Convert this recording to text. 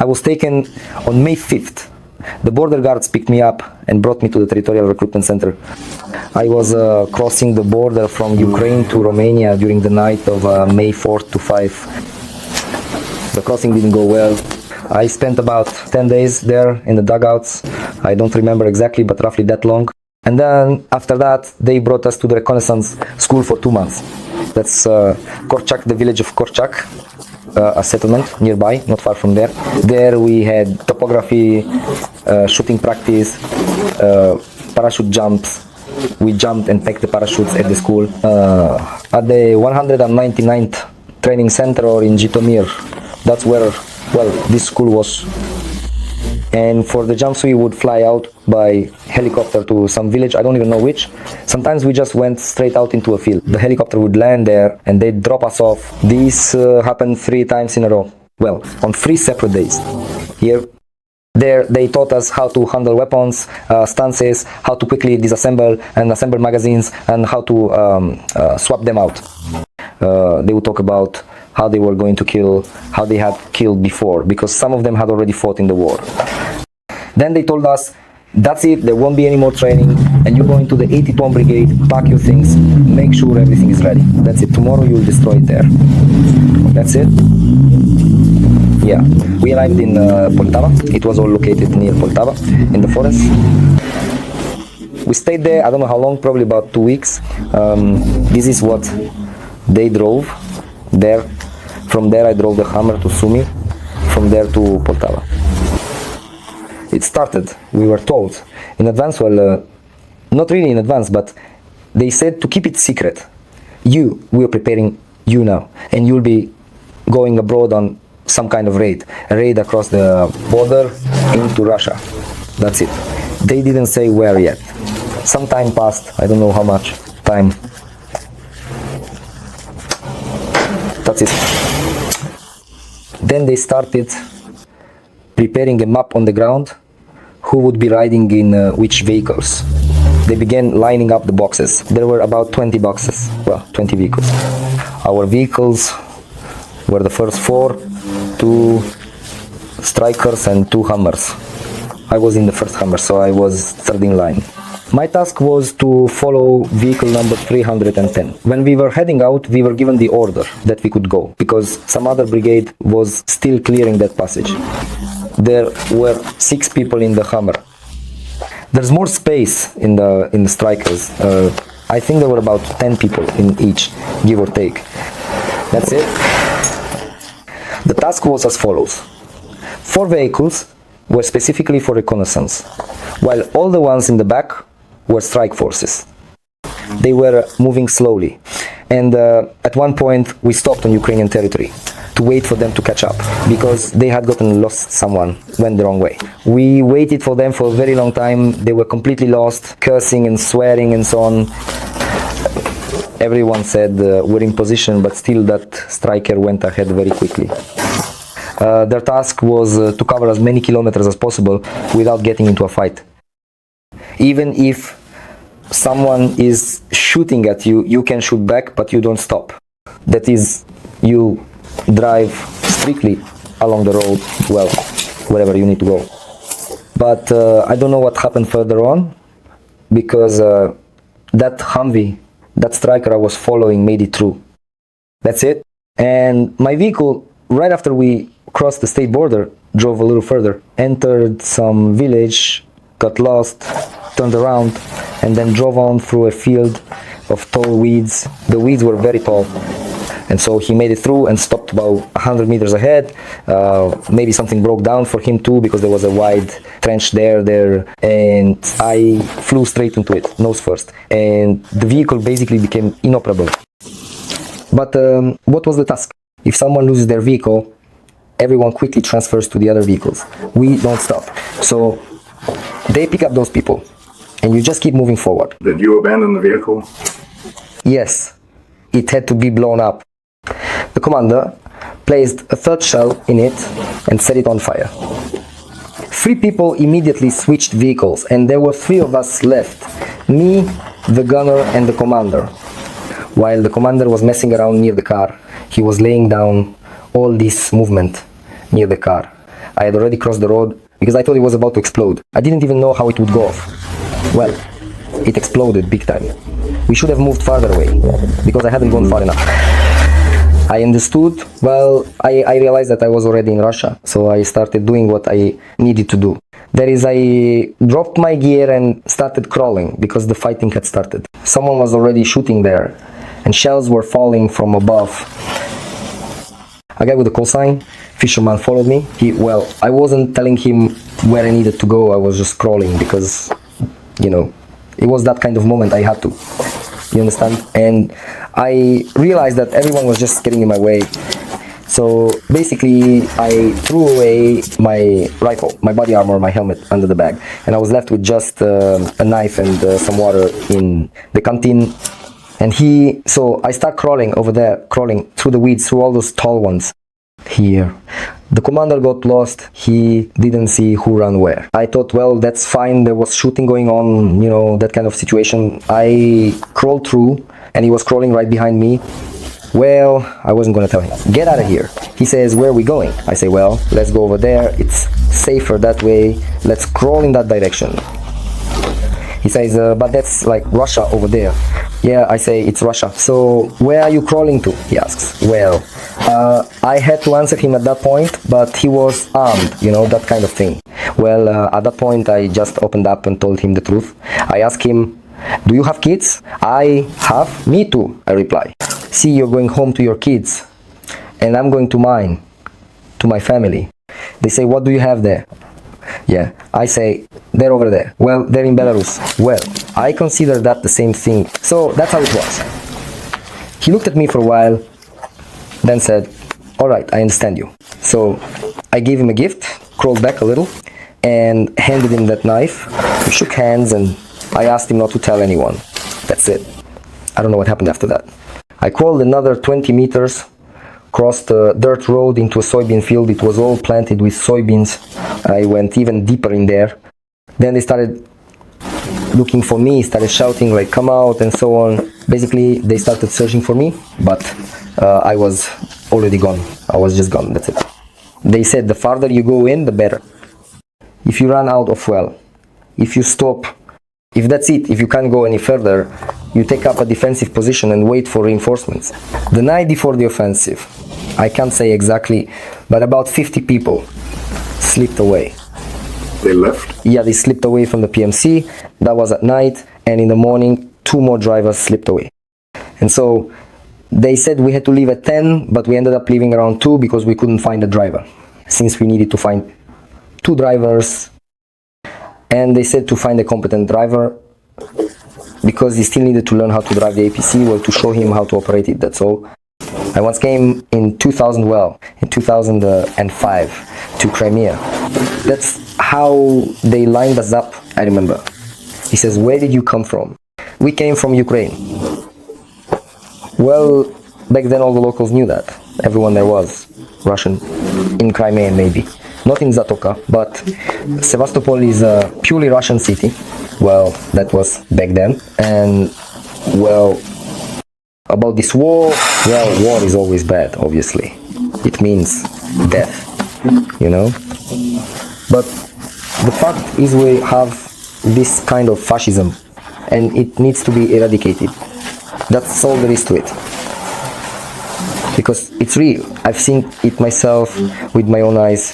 I was taken on May 5th. The border guards picked me up and brought me to the territorial recruitment center. I was crossing the border from Ukraine to Romania during the night of May 4th to 5. The crossing didn't go well. I spent about 10 days there in the dugouts. I don't remember exactly, but roughly that long. And then after that, they brought us to the reconnaissance school for 2 months. That's Korchak, the village of Korchak. A settlement nearby, not far from there. There we had topography, shooting practice, parachute jumps. We jumped and packed the parachutes at the school. At the 199th training center or in Jitomir, that's where, well, this school was. And for the jumps we would fly out by helicopter to some village, I don't even know which. Sometimes we just went straight out into a field. The helicopter would land there and they'd drop us off. This happened 3 times in a row. Well, on 3 separate days. There they taught us how to handle weapons, stances, how to quickly disassemble and assemble magazines, and how to swap them out. They would talk about how they were going to kill, how they had killed before, because some of them had already fought in the war. Then they told us, that's it, there won't be any more training, and you go into the 82nd Brigade, pack your things, make sure everything is ready. That's it, tomorrow you'll destroy it there. That's it. Yeah, we arrived in Poltava. It was all located near Poltava, in the forest. We stayed there, I don't know how long, probably about 2 weeks. This is what they drove there. From there I drove the Hammer to Sumy, from there to Poltava. It started, we were told in advance, well, not really in advance, but they said to keep it secret. We are preparing you now, and you'll be going abroad on some kind of raid, a raid across the border into Russia. That's it. They didn't say where yet. Some time passed, I don't know how much time. That's it. Then they started preparing a map on the ground, who would be riding in which vehicles. They began lining up the boxes. There were about 20 boxes, well, 20 vehicles. Our vehicles were the first 4, 2 Strikers and 2 Hammers. I was in the first Hammer, so I was third in line. My task was to follow vehicle number 310. When we were heading out, we were given the order that we could go, because some other brigade was still clearing that passage. There were 6 people in the Hammer. There's more space in the Strikers. I think there were about 10 people in each, give or take. That's it. The task was as follows. 4 vehicles were specifically for reconnaissance, while all the ones in the back were strike forces. They were moving slowly, and at one point we stopped on Ukrainian territory to wait for them to catch up, because they had gotten lost, someone went the wrong way. We waited for them for a very long time. They were completely lost, cursing and swearing and so on. Everyone said we're in position, but still that striker went ahead very quickly. Their task was to cover as many kilometers as possible without getting into a fight. Even if someone is shooting at you, you can shoot back, but you don't stop. That is, you drive strictly along the road, well, wherever you need to go. But I don't know what happened further on, because that Humvee, that striker I was following, made it through. That's it. And my vehicle, right after we crossed the state border, drove a little further, entered some village, got lost, turned around, and then drove on through a field of tall weeds. The weeds were very tall, and so he made it through and stopped about 100 meters ahead. Maybe something broke down for him too, because there was a wide trench there, and I flew straight into it, nose first, and the vehicle basically became inoperable. But what was the task? If someone loses their vehicle, everyone quickly transfers to the other vehicles. We don't stop. So they pick up those people, and you just keep moving forward. Did you abandon the vehicle? Yes, it had to be blown up. The commander placed a 3rd shell in it and set it on fire. 3 people immediately switched vehicles, and there were 3 of us left. Me, the gunner, and the commander. While the commander was messing around near the car, he was laying down all this movement near the car. I had already crossed the road because I thought it was about to explode. I didn't even know how it would go off. Well, it exploded big time. We should have moved farther away because I hadn't gone far enough. I understood, well, I realized that I was already in Russia, so I started doing what I needed to do. That is, I dropped my gear and started crawling because the fighting had started. Someone was already shooting there and shells were falling from above. A guy with a call sign, fisherman, followed me. I wasn't telling him where I needed to go, I was just crawling because, you know, it was that kind of moment I had to. You understand? And I realized that everyone was just getting in my way. So basically, I threw away my rifle, my body armor, my helmet under the bag. And I was left with just a knife and some water in the canteen. And so I start crawling over there, crawling through the weeds, through all those tall ones. Here. The commander got lost. He didn't see who ran where. I thought, well, that's fine. There was shooting going on, you know, that kind of situation. I crawled through and he was crawling right behind me. Well, I wasn't going to tell him. Get out of here. He says, where are we going? I say, well, let's go over there. It's safer that way. Let's crawl in that direction. He says, but that's like Russia over there. Yeah, I say, it's Russia. So where are you crawling to? He asks. Well, I had to answer him at that point, but he was armed, you know, that kind of thing. Well, at that point, I just opened up and told him the truth. I asked him, do you have kids? I have. Me too, I reply. See, you're going home to your kids, and I'm going to mine, to my family. They say, what do you have there? Yeah, I say, they're over there. Well, they're in Belarus. Well, I consider that the same thing. So that's how it was. He looked at me for a while, then said, all right, I understand you. So I gave him a gift, crawled back a little, and handed him that knife. We shook hands, and I asked him not to tell anyone. That's it. I don't know what happened after that. I crawled another 20 meters, crossed a dirt road into a soybean field. It was all planted with soybeans. I went even deeper in there. Then they started looking for me, started shouting like, come out, and so on. Basically, they started searching for me, but I was already gone. I was just gone, that's it. They said the farther you go in, the better. If you run out of fuel, if you stop, if that's it, if you can't go any further, you take up a defensive position and wait for reinforcements. The night before the offensive, I can't say exactly, but about 50 people slipped away. They left? Yeah, they slipped away from the PMC. That was at night, and in the morning, 2 more drivers slipped away. And so they said we had to leave at 10, but we ended up leaving around 2 because we couldn't find a driver. Since we needed to find 2 drivers, and they said to find a competent driver because he still needed to learn how to drive the APC, well, to show him how to operate it, that's all. I once came in 2005 to Crimea. That's how they lined us up, I remember. He says, where did you come from? We came from Ukraine. Well, back then all the locals knew that. Everyone there was Russian, in Crimea maybe. Not in Zatoka, but Sevastopol is a purely Russian city. Well, that was back then. And, well, about this war, well, war is always bad, obviously. It means death, you know? But the fact is we have this kind of fascism, and it needs to be eradicated. That's all there is to it. Because it's real. I've seen it myself with my own eyes.